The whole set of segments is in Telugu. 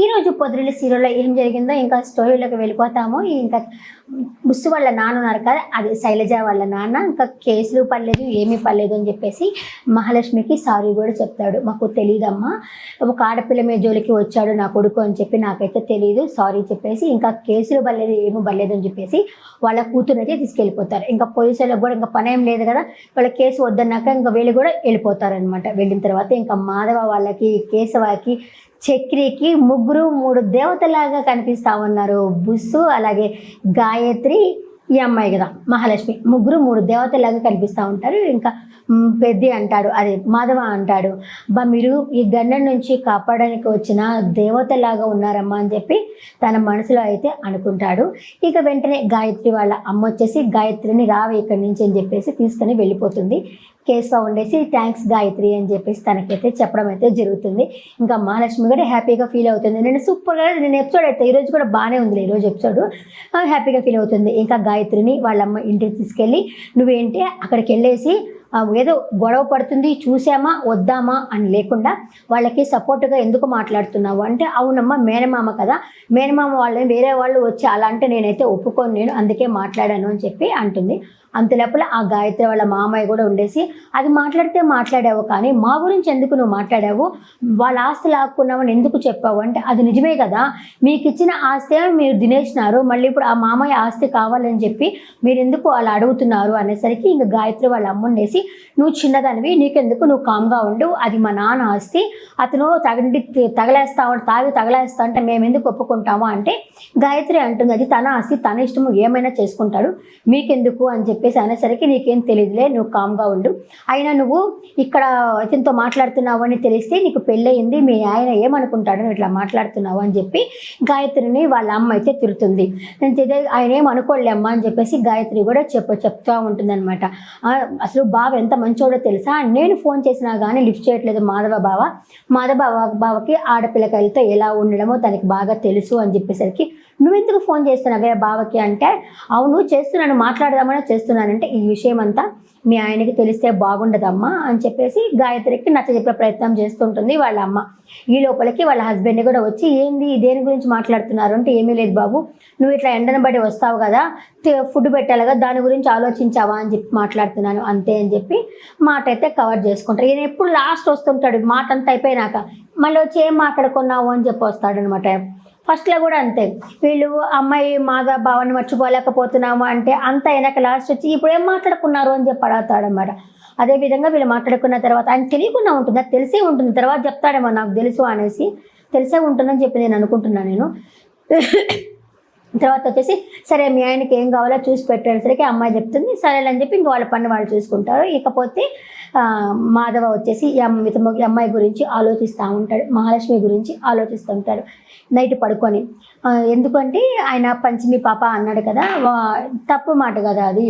ఈరోజు పొద్దున్న సీరియల్లో ఏం జరిగిందో ఇంకా స్టోరీలోకి వెళ్ళిపోతాము. ఇంకా బుస్సు వాళ్ళ నాన్న ఉన్నారు కదా, అది శైలజ వాళ్ళ నాన్న. ఇంకా కేసులు పడలేదు, ఏమీ పడలేదు అని చెప్పేసి మహాలక్ష్మికి సారీ కూడా చెప్తాడు. మాకు తెలియదమ్మా, ఒక ఆడపిల్ల మీద జోలికి వచ్చాడు నా కొడుకు అని చెప్పి నాకైతే తెలియదు, సారీ చెప్పేసి ఇంకా కేసులు పడలేదు, ఏమీ పడలేదు అని చెప్పేసి వాళ్ళ కూతురైతే తీసుకెళ్ళిపోతారు. ఇంకా పోలీసులకు కూడా ఇంకా పని ఏం లేదు కదా, వాళ్ళ కేసు వద్దన్నాక ఇంకా వీళ్ళు కూడా వెళ్ళిపోతారనమాట. వెళ్ళిన తర్వాత ఇంకా మాధవ వాళ్ళకి, కేశవకి, చక్రికి ముగ్గురు 3 దేవతలాగా కనిపిస్తా ఉన్నారు. బుస్సు, అలాగే గాయత్రి, ఈ అమ్మాయి కదా మహాలక్ష్మి, ముగ్గురు 3 దేవతలాగా కనిపిస్తూ ఉంటారు. ఇంకా పెద్ది అంటాడు, అదే మాధవ అంటాడు, మీరు ఈ గండం నుంచి కాపాడడానికి వచ్చిన దేవతలాగా ఉన్నారమ్మా అని చెప్పి తన మనసులో అయితే అనుకుంటాడు. ఇక వెంటనే గాయత్రి వాళ్ళ అమ్మ వచ్చేసి గాయత్రిని రావే ఇక్కడి నుంచి అని చెప్పేసి తీసుకొని వెళ్ళిపోతుంది. కేశవ ఉండేసి థ్యాంక్స్ గాయత్రి అని చెప్పేసి తనకైతే చెప్పడం అయితే జరుగుతుంది. ఇంకా మహాలక్ష్మి కూడా హ్యాపీగా ఫీల్ అవుతుంది. నేను సూపర్గా నేను ఎపిసోడ్ అయితే ఈరోజు కూడా బాగానే ఉంది, ఈరోజు ఎపిసోడ్ హ్యాపీగా ఫీల్ అవుతుంది. ఇంకా గాయత్రిని వాళ్ళమ్మ ఇంటికి తీసుకెళ్ళి నువ్వేంటి అక్కడికి వెళ్ళేసి ఏదో గొడవ పడుతుంది చూసామా వద్దామా అని లేకుండా వాళ్ళకి సపోర్ట్గా ఎందుకు మాట్లాడుతున్నావు అంటే, అవునమ్మా మేనమామ కదా, మేనమామ వాళ్ళని వేరే వాళ్ళు వచ్చి అలా అంటే నేనైతే ఒప్పుకోను, నేను అందుకే మాట్లాడాను అని చెప్పి అంటుంది. అంతలోపల ఆ గాయత్రి వాళ్ళ మామయ్య కూడా ఉండేసి, అది మాట్లాడితే మాట్లాడావు కానీ మా గురించి ఎందుకు నువ్వు మాట్లాడావు, వాళ్ళ ఆస్తి లాక్కున్నామని ఎందుకు చెప్పావు అంటే, అది నిజమే కదా, మీకు ఇచ్చిన ఆస్తి మీరు తినేసినారు, మళ్ళీ ఇప్పుడు ఆ మామయ్య ఆస్తి కావాలని చెప్పి మీరు ఎందుకు అలా అడుగుతున్నారు అనేసరికి ఇంకా గాయత్రి వాళ్ళ అమ్మ ఉండేసి, నువ్వు చిన్నదానివి, నీకెందుకు, నువ్వు కామ్గా ఉండు, అది మా నాన్న ఆస్తి, అతను తాగి తగలేస్తా అంటే మేము ఎందుకు ఒప్పుకుంటాము అంటే గాయత్రి అంటుంది, అది తన ఆస్తి, తన ఇష్టము, ఏమైనా చేసుకుంటాడు, మీకెందుకు అని చెప్పేసి అనేసరికి నీకేం తెలియదులే, నువ్వు కామ్గా ఉండు, అయినా నువ్వు ఇక్కడ ఇతనితో మాట్లాడుతున్నావు అని తెలిస్తే నీకు పెళ్ళయింది, మీ ఆయన ఏమనుకుంటాడు నువ్వు ఇట్లా మాట్లాడుతున్నావు అని చెప్పి గాయత్రిని వాళ్ళ అమ్మ అయితే తిరుగుతుంది. ఆయన ఏం అనుకోలే అమ్మ అని చెప్పేసి గాయత్రి కూడా చెప్తూ ఉంటుందన్నమాట. అసలు బావ ఎంత మంచోడో తెలుసా, నేను ఫోన్ చేసినా కానీ లిఫ్ట్ చేయట్లేదు మాధవ బావకి ఆడపిల్లకాయలతో ఎలా ఉండడమో తనకి బాగా తెలుసు అని చెప్పేసరికి, నువ్వెందుకు ఫోన్ చేస్తున్నావే బావకి అంటే, అవును చేస్తున్నాను, మాట్లాడదామని చేస్తున్నానంటే, ఈ విషయం అంతా మీ ఆయనకి తెలిస్తే బాగుండదమ్మా అని చెప్పేసి గాయత్రికి నచ్చజెప్పే ప్రయత్నం చేస్తుంటుంది వాళ్ళ అమ్మ. ఈ లోపలికి వాళ్ళ హస్బెండ్ కూడా వచ్చి, ఏంది దేని గురించి మాట్లాడుతున్నారు అంటే, ఏమీ లేదు బాబు, నువ్వు ఇట్లా ఎండను బడి వస్తావు కదా, ఫుడ్ పెట్టాలి కదా, దాని గురించి ఆలోచించావా అని చెప్పి మాట్లాడుతున్నాను అంతే అని చెప్పి మాట అయితే కవర్ చేసుకుంటారు. ఈయన ఎప్పుడు లాస్ట్ వస్తుంటాడు, మాట అంతా అయిపోయినాక మళ్ళీ వచ్చి ఏం మాట్లాడుకున్నావు అని చెప్పి వస్తాడనమాట. ఫస్ట్లో కూడా అంతే, వీళ్ళు అమ్మాయి మాధవ బావని మర్చిపోలేకపోతున్నాము అంటే అంత వెనక లాస్ట్ వచ్చి ఇప్పుడు ఏం మాట్లాడుకున్నారు అని చెప్పి అడుగుతాడనమాట. అదేవిధంగా వీళ్ళు మాట్లాడుకున్న తర్వాత ఆయన తెలియకుండా ఉంటుందా, తెలిసే ఉంటుంది, తర్వాత చెప్తాడేమో నాకు తెలుసు అనేసి, తెలిసే ఉంటుందని చెప్పి నేను అనుకుంటున్నాను. నేను తర్వాత వచ్చేసి సరే మీ ఆయనకి ఏం కావాలో చూసి పెట్టేసరికి అమ్మాయి చెప్తుంది, సరేలని చెప్పి ఇంక వాళ్ళ పని వాళ్ళు చూసుకుంటారు. ఇకపోతే మాధవ వచ్చేసి ఈ అమ్మాయి గురించి ఆలోచిస్తూ ఉంటాడు, మహాలక్ష్మి గురించి ఆలోచిస్తూ ఉంటాడు నైట్ పడుకొని. ఎందుకంటే ఆయన పంచమి పాప అన్నాడు కదా, తప్పు మాట కదా అది,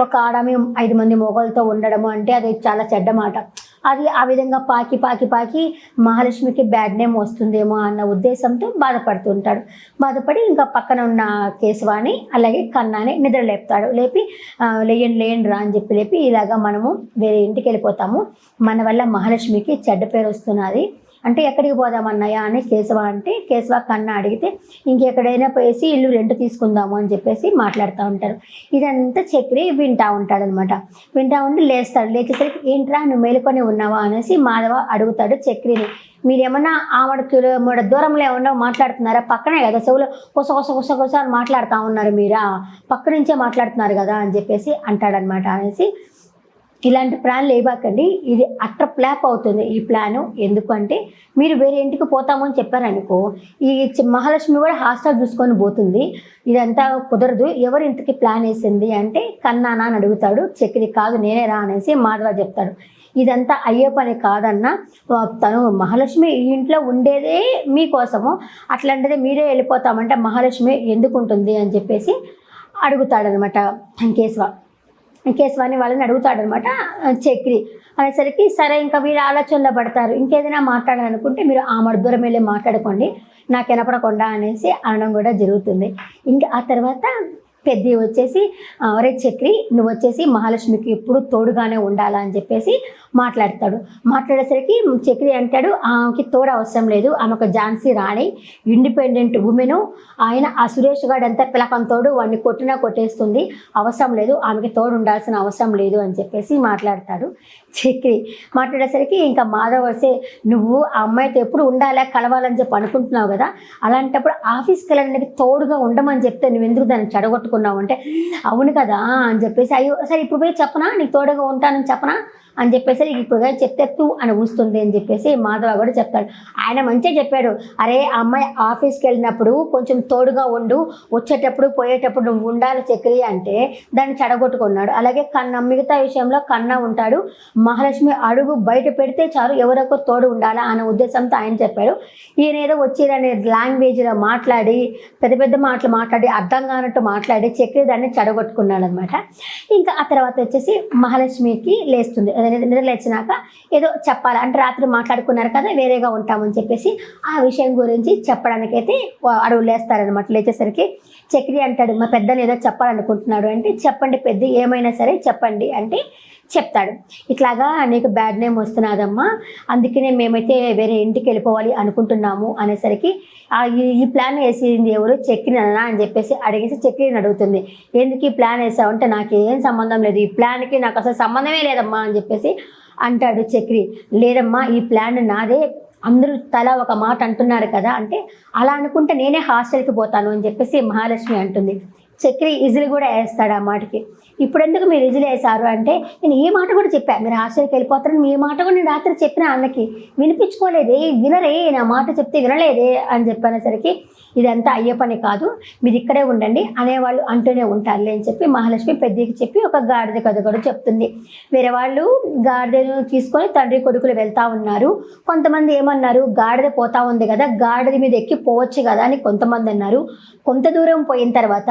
ఒక ఆడమి 5 మంది మొగలతో ఉండడము అంటే అది చాలా చెడ్డ మాట. అది ఆ విధంగా పాకి మహాలక్ష్మికి బ్యాడ్ నేమ్ వస్తుందేమో అన్న ఉద్దేశంతో బాధపడుతుంటాడు. బాధపడి ఇంకా పక్కన ఉన్న కేశవాని అలాగే కన్నాని నిద్ర లేపుతాడు. లేపి లేయండి రా అని చెప్పి లేపి, ఇలాగా మనము వేరే ఇంటికి వెళ్ళిపోతాము, మన వల్ల మహాలక్ష్మికి చెడ్డ పేరు వస్తున్నది అంటే ఎక్కడికి పోదామన్నయ్య అని కేశవ అంటే, కేశవ కన్నా అడిగితే ఇంకెక్కడైనా పోయేసి ఇల్లు రెంట్ తీసుకుందాము అని చెప్పేసి మాట్లాడుతూ ఉంటారు. ఇదంతా చక్రి వింటూ ఉంటాడనమాట. వింటూ ఉండి లేస్తాడు. లేచేసరికి ఏంట్రా నువ్వు మేలుకొని ఉన్నావా అనేసి మాధవ అడుగుతాడు చక్రిని. మీరేమన్నా ఆవిడ కిలోమీటర్ దూరంలో ఏమన్నా మాట్లాడుతున్నారా, పక్కనే కదా, చెవులో కొస అని మాట్లాడుతూ ఉన్నారు, మీరా పక్క నుంచే మాట్లాడుతున్నారు కదా అని చెప్పేసి అంటాడనమాట. అనేసి ఇలాంటి ప్లాన్లు వేయబాకండి, ఇది అట్టర్ ఫ్లాప్ అవుతుంది ఈ ప్లాను. ఎందుకంటే మీరు వేరే ఇంటికి పోతామని చెప్పారనుకో, ఈ మహాలక్ష్మి కూడా హాస్టల్ చూసుకొని పోతుంది, ఇదంతా కుదరదు. ఎవరు ఇంతకి ప్లాన్ వేసింది అంటే కన్నానా అని అడుగుతాడు. చక్రి కాదు నేనే రా అనేసి మాధవ చెప్తాడు. ఇదంతా అయ్యే పని కాదన్నా, తను మహాలక్ష్మి ఈ ఇంట్లో ఉండేదే మీకోసము, అట్లాంటిదే మీరే వెళ్ళిపోతామంటే మహాలక్ష్మి ఎందుకు ఉంటుంది అని చెప్పేసి అడుగుతాడనమాట కేశవాని వాళ్ళని అడుగుతాడనమాట చక్రి. అనేసరికి సరే ఇంకా వీళ్ళు ఆలోచనలో పడతారు, ఇంకేదైనా మాట్లాడాలనుకుంటే మీరు ఆమె దూరం వెళ్ళి మాట్లాడుకోండి, నాకు వినపడకుండా అనేసి అనడం కూడా జరుగుతుంది. ఇంకా ఆ తర్వాత పెద్ద వచ్చేసి, ఒరే చక్రి నువ్వు వచ్చేసి మహాలక్ష్మికి ఎప్పుడు తోడుగానే ఉండాలా అని చెప్పేసి మాట్లాడేసరికి చక్రి అంటాడు ఆమెకి తోడు అవసరం లేదు, ఆమె ఒక ఝాన్సీ రాణి, ఇండిపెండెంట్ ఉమెను, ఆయన ఆ సురేష్ గారు అంతా పిలకంతోడు వాడిని కొట్టినా కొట్టేస్తుంది, అవసరం లేదు, ఆమెకి తోడు ఉండాల్సిన అవసరం లేదు అని చెప్పేసి మాట్లాడతాడు చక్రి. మాట్లాడేసరికి ఇంకా మాధవ్ వస్తే నువ్వు ఆ అమ్మాయితో ఎప్పుడు ఉండాలా కలవాలని చెప్పి అనుకుంటున్నావు కదా, అలాంటప్పుడు ఆఫీస్కి వెళ్ళడానికి తోడుగా ఉండమని చెప్తే నువ్వు ఎందుకు దాన్ని చెడగొట్టుకున్నావు అంటే అవును కదా అని చెప్పేసి అయ్యో సరే ఇప్పుడు పోయి చెప్పనా నీకు తోడుగా ఉంటానని చెప్పనా అని చెప్పేసి ఇప్పుడు చెప్తే తూ అని ఊస్తుంది అని చెప్పేసి మాధవ కూడా చెప్తాడు. ఆయన మంచిగా చెప్పాడు, అరే అమ్మాయి ఆఫీస్కి వెళ్ళినప్పుడు కొంచెం తోడుగా ఉండు, వచ్చేటప్పుడు పోయేటప్పుడు నువ్వు ఉండాలి చక్రి అంటే దాన్ని చెడగొట్టుకున్నాడు. అలాగే మిగతా విషయంలో కన్నా ఉంటాడు, మహాలక్ష్మి అడుగు బయట పెడితే చాలు ఎవరొకరు తోడు ఉండాలా అనే ఉద్దేశంతో ఆయన చెప్పాడు. ఈయన ఏదో వచ్చిరనే లాంగ్వేజ్లో మాట్లాడి పెద్ద పెద్ద మాటలు మాట్లాడి అర్థం కానట్టు మాట్లాడి చక్రి దాన్ని చెడగొట్టుకున్నాడు అనమాట. ఇంకా ఆ తర్వాత వచ్చేసి మహాలక్ష్మికి లేస్తుంది, నిద్రలేచినాక ఏదో చెప్పాలి అంటే రాత్రి మాట్లాడుకున్నారు కదా వేరేగా ఉంటామని చెప్పేసి ఆ విషయం గురించి చెప్పడానికైతే అడుగులు లేస్తారనమాట. లేచేసరికి చక్రి అంటాడు మా పెద్దని ఏదో చెప్పాలనుకుంటున్నాడు అంటే చెప్పండి పెద్ద ఏమైనా సరే చెప్పండి అంటే చెప్తాడు. ఇట్లాగా నీకు బ్యాడ్ నేమ్ వస్తున్నదమ్మా, అందుకనే మేమైతే వేరే ఇంటికి వెళ్ళిపోవాలి అనుకుంటున్నాము అనేసరికి ఈ ప్లాన్ వేసింది ఎవరు చక్రినా అని చెప్పేసి అడిగేసి చక్రిని అడుగుతుంది. ఎందుకు ఈ ప్లాన్ వేసావంటే నాకేం సంబంధం లేదు, ఈ ప్లాన్కి నాకు అసలు సంబంధమే లేదమ్మా అని చెప్పేసి అంటాడు చక్రి. లేదమ్మా ఈ ప్లాన్ నాదే, అందరూ తల ఒక మాట అంటున్నారు కదా అంటే అలా అనుకుంటే నేనే హాస్టల్కి పోతాను అని చెప్పేసి మహాలక్ష్మి అంటుంది. చక్రి ఇజులు కూడా వేస్తాడు ఆ మాటకి. ఇప్పుడు ఎందుకు మీరు ఇజులు వేసారు అంటే నేను ఏ మాట కూడా చెప్పాను మీరు హాస్టల్కి వెళ్ళిపోతారని, మీ మాట కూడా నేను రాత్రి చెప్పిన అన్నకి వినిపించుకోలేదే, వినరే నా మాట చెప్తే వినలేదే అని చెప్పనేసరికి ఇదంతా అయ్యే పని కాదు, మీరు ఇక్కడే ఉండండి అనేవాళ్ళు అంటూనే ఉంటారులే అని చెప్పి మహాలక్ష్మి పెద్దకి చెప్పి ఒక గాడిద కథ కూడా చెప్తుంది. వేరే వాళ్ళు గాడిదను తీసుకొని తండ్రి కొడుకులు వెళ్తూ ఉన్నారు. కొంతమంది ఏమన్నారు గాడిద పోతా ఉంది కదా గాడిద మీద ఎక్కి పోవచ్చు కదా అని కొంతమంది అన్నారు. కొంత దూరం పోయిన తర్వాత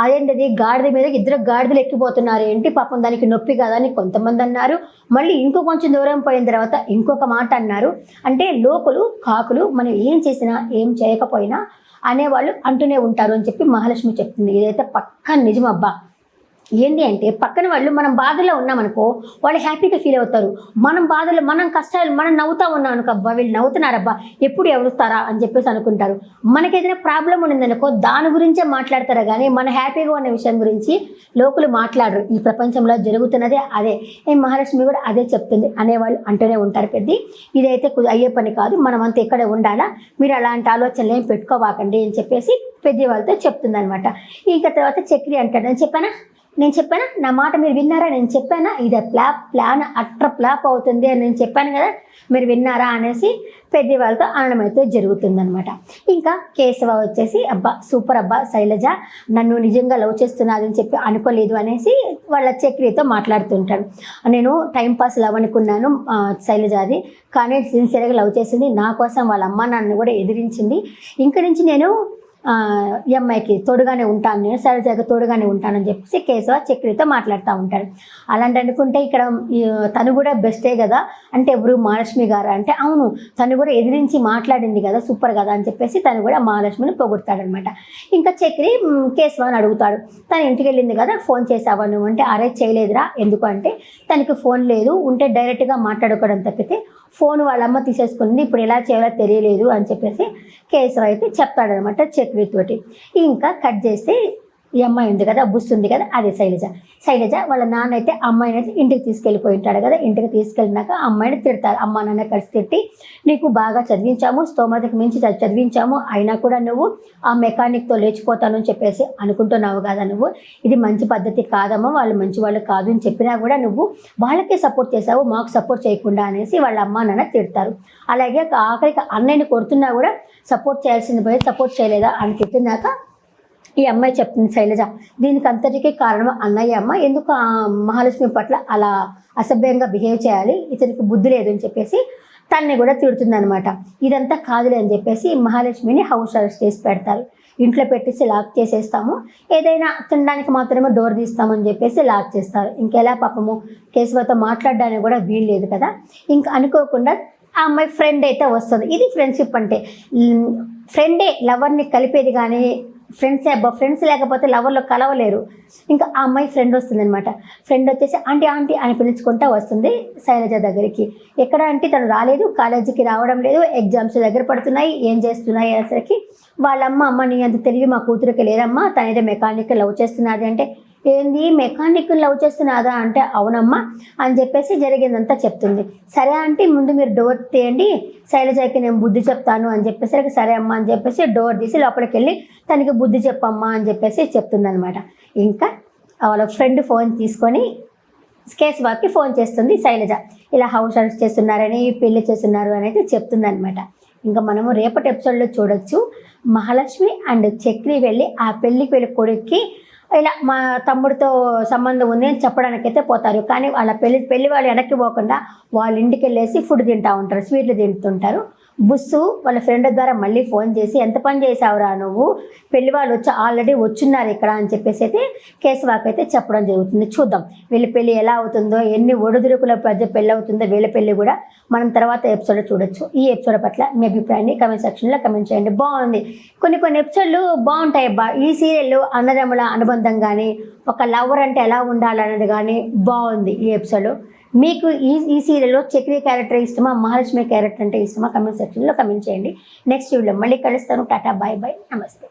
అదేంటది గాడిద మీద ఇద్దరు గాడిదలు ఎక్కిపోతున్నారు ఏంటి పాపం దానికి నొప్పి కదా అని కొంతమంది అన్నారు. మళ్ళీ ఇంకో కొంచెం దూరం పోయిన తర్వాత ఇంకొక మాట అన్నారు. అంటే లోకులు కాకులు మనం ఏం చేసినా ఏం చేయకపోయినా అనేవాళ్ళు అంటూనే ఉంటారు అని చెప్పి మహాలక్ష్మి చెప్తుంది. ఇదైతే పక్కా నిజం అబ్బా. ఏంటి అంటే పక్కన వాళ్ళు మనం బాధలో ఉన్నామనుకో వాళ్ళు హ్యాపీగా ఫీల్ అవుతారు, మనం బాధలు మనం కష్టాలు మనం నవ్వుతూ ఉన్నాం అనుకో అబ్బా వీళ్ళు నవ్వుతున్నారబ్బా ఎప్పుడు ఎవరుస్తారా అని చెప్పేసి అనుకుంటారు. మనకి ఏదైనా ప్రాబ్లం ఉండిందనుకో దాని గురించే మాట్లాడతారు కానీ మన హ్యాపీగా ఉన్న విషయం గురించి లోకులు మాట్లాడరు. ఈ ప్రపంచంలో జరుగుతున్నదే అదే. మహాలక్ష్మి కూడా అదే చెప్తుంది, అనేవాళ్ళు అంటూనే ఉంటారు పెద్ద. ఇదైతే అయ్యే పని కాదు, మనమంతా ఇక్కడే ఉండాలా, మీరు అలాంటి ఆలోచనలు ఏం పెట్టుకోవాకండి అని చెప్పేసి పెద్ద వాళ్ళతో చెప్తుంది అనమాట. ఇంకా తర్వాత చక్రి అంటాడు నేను చెప్పానా నా మాట మీరు విన్నారా, నేను చెప్పానా ఇది ప్లాన్ అట్ర ప్లాప్ అవుతుంది అని నేను చెప్పాను కదా మీరు విన్నారా అనేసి పెద్ద వాళ్ళతో అనడమైతే జరుగుతుందనమాట. ఇంకా కేశవ వచ్చేసి అబ్బా సూపర్ అబ్బా శైలజ నన్ను నిజంగా లవ్ చేస్తున్నదని చెప్పి అనుకోలేదు అనేసి వాళ్ళ చక్రితో మాట్లాడుతుంటాడు. నేను టైంపాస్ లవ్ అనుకున్నాను శైలజాది, కానీ సిన్సియర్గా లవ్ చేసింది, నా కోసం వాళ్ళ అమ్మ నాన్నని కూడా ఎదిరించింది, ఇంక నుంచి నేను ఈ అమ్మాయికి తోడుగానే ఉంటాను, నేను శైలజకి తోడుగానే ఉంటానని చెప్పేసి కేశవ చక్రితో మాట్లాడుతూ ఉంటాడు. అలాంటి అనుకుంటే ఇక్కడ తను కూడా బెస్టే కదా అంటే ఎవరు మహాలక్ష్మి గారు అంటే అవును తను కూడా ఎదిరించి మాట్లాడింది కదా సూపర్ కదా అని చెప్పేసి తను కూడా మహాలక్ష్మిని పొగుడతాడనమాట. ఇంకా చక్రి కేశవని అడుగుతాడు, తను ఇంటికి వెళ్ళింది కదా ఫోన్ చేసావా నువ్వు అంటే అరేంజ్ చేయలేదురా, ఎందుకు అంటే తనకి ఫోన్ లేదు, ఉంటే డైరెక్ట్గా మాట్లాడుకోవడం తప్పితే ఫోన్ వాళ్ళమ్మ తీసేసుకుంది, ఇప్పుడు ఎలా చేయాలో తెలియలేదు అని చెప్పేసి కేశవ అయితే చెప్తాడనమాట చక్రితోటి. ఇంకా కట్ చేస్తే ఈ అమ్మాయి ఉంది కదా బుస్ ఉంది కదా అదే శైలజ వాళ్ళ నాన్న అయితే అమ్మాయిని అయితే ఇంటికి తీసుకెళ్ళిపోయి ఉంటాడు కదా. ఇంటికి తీసుకెళ్ళినాక అమ్మాయిని తిడతారు, అమ్మ నాన్న కలిసి తిట్టి నీకు బాగా చదివించాము, స్తోమతకు మించి చదివించాము, అయినా కూడా నువ్వు ఆ మెకానిక్తో లేచిపోతాను అని చెప్పేసి అనుకుంటున్నావు కదా, నువ్వు ఇది మంచి పద్ధతి కాదమ్మా, వాళ్ళు మంచి వాళ్ళు కాదు అని చెప్పినా కూడా నువ్వు వాళ్ళకే సపోర్ట్ చేసావు, మాకు సపోర్ట్ చేయకుండా అనేసి వాళ్ళ అమ్మ నాన్న తిడతారు. అలాగే ఆఖరికి అన్నయ్యని కొడుతున్నా కూడా సపోర్ట్ చేయాల్సింది పోయి సపోర్ట్ చేయలేదా అని తిట్టినాక ఈ అమ్మాయి చెప్తుంది శైలజ దీనికి అంతటికీ కారణం అన్నయ్య అమ్మ, ఎందుకు ఆ మహాలక్ష్మి పట్ల అలా అసభ్యంగా బిహేవ్ చేయాలి, ఇతనికి బుద్ధి లేదు అని చెప్పేసి తన్ని కూడా తిడుతుంది అనమాట. ఇదంతా కాదులే అని చెప్పేసి మహాలక్ష్మిని హౌస్ అరెస్ట్ చేసి పెడతారు, ఇంట్లో పెట్టేసి లాక్ చేసేస్తాము, ఏదైనా తినడానికి మాత్రమే డోర్ తీస్తామని చెప్పేసి లాక్ చేస్తారు. ఇంకెలా పాపము కేశవతో మాట్లాడడానికి కూడా వీలు లేదు కదా. ఇంకా అనుకోకుండా ఆ అమ్మాయి ఫ్రెండ్ అయితే వస్తుంది. ఇది ఫ్రెండ్షిప్ అంటే ఫ్రెండే లవర్ని కలిపేది కానీ ఫ్రెండ్సే అబ్బా, ఫ్రెండ్స్ లేకపోతే లవర్లో కలవలేరు. ఇంకా ఆ అమ్మాయి ఫ్రెండ్ వస్తుందనమాట. ఫ్రెండ్ వచ్చేసి ఆంటీ ఆంటీ అని పిలుచుకుంటా వస్తుంది శైలజ దగ్గరికి. ఎక్కడ అంటే తను రాలేదు, కాలేజీకి రావడం లేదు, ఎగ్జామ్స్ దగ్గర పడుతున్నాయి, ఏం చేస్తున్నాయి అనేసరికి అమ్మ నీ అంత తెలివి మా కూతురికి లేదమ్మా, తనైతే మెకానిక్ లవ్ చేస్తున్నది అంటే, ఏంది మెకానిక్ లవ్ చేస్తున్నాదా అంటే, అవునమ్మా అని చెప్పేసి జరిగిందంతా చెప్తుంది. సరే అంటే ముందు మీరు డోర్ తీయండి, శైలజకి నేను బుద్ధి చెప్తాను అని చెప్పేసరికి సరే అమ్మ అని చెప్పేసి డోర్ తీసి లోపలికి వెళ్ళి తనకి బుద్ధి చెప్పమ్మా అని చెప్పేసి చెప్తుందనమాట. ఇంకా వాళ్ళ ఫ్రెండ్ ఫోన్ తీసుకొని కేశవాకి ఫోన్ చేస్తుంది శైలజ, ఇలా హౌస్ అరెస్ట్ చేస్తున్నారని, పెళ్లి చేస్తున్నారు అనేది చెప్తుంది అనమాట. ఇంకా మనము రేపటి ఎపిసోడ్లో చూడొచ్చు, మహాలక్ష్మి అండ్ చక్రి వెళ్ళి ఆ పెళ్ళికి వెళ్ళి కొడుక్కి ఇలా మా తమ్ముడితో సంబంధం ఉంది అని చెప్పడానికైతే పోతారు. కానీ వాళ్ళ పెళ్లి వాళ్ళు వెనక్కి పోకుండా వాళ్ళ ఇంటికి వెళ్ళేసి ఫుడ్ తింటూ ఉంటారు, స్వీట్లు తింటుంటారు. బుస్సు వాళ్ళ ఫ్రెండ్ ద్వారా మళ్ళీ ఫోన్ చేసి ఎంత పని చేసావురా నువ్వు, పెళ్లి వాళ్ళు ఆల్రెడీ వచ్చున్నారు ఇక్కడ అని చెప్పేసి అయితే కేశవాకి అయితే చెప్పడం జరుగుతుంది. చూద్దాం వీళ్ళ పెళ్ళి ఎలా అవుతుందో, ఎన్ని ఒడిదుడుకుల మధ్య పెళ్ళి అవుతుందో వీళ్ళ పెళ్ళి కూడా మనం తర్వాత ఎపిసోడ్లో చూడొచ్చు. ఈ ఎపిసోడ్ పట్ల మీ అభిప్రాయాన్ని కమెంట్ సెక్షన్లో కమెంట్ చేయండి. బాగుంది, కొన్ని ఎపిసోడ్లు బాగుంటాయి అబ్బా. ఈ సీరియల్ అన్నదమ్ముల అనుబంధం కానీ, ఒక లవర్ అంటే ఎలా ఉండాలనేది కానీ బాగుంది ఈ ఎపిసోడ్. మీకు ఈ సీరియల్లో చక్రి క్యారెక్టర్ ఇష్టమా, మహాలక్ష్మి క్యారెక్టర్ అంటే ఇష్టమా, కమెంట్ సెక్షన్లో కమెంట్ చేయండి. నెక్స్ట్ వీడియో మళ్ళీ కలుస్తాను. టాటా, బాయ్ బాయ్, నమస్తే.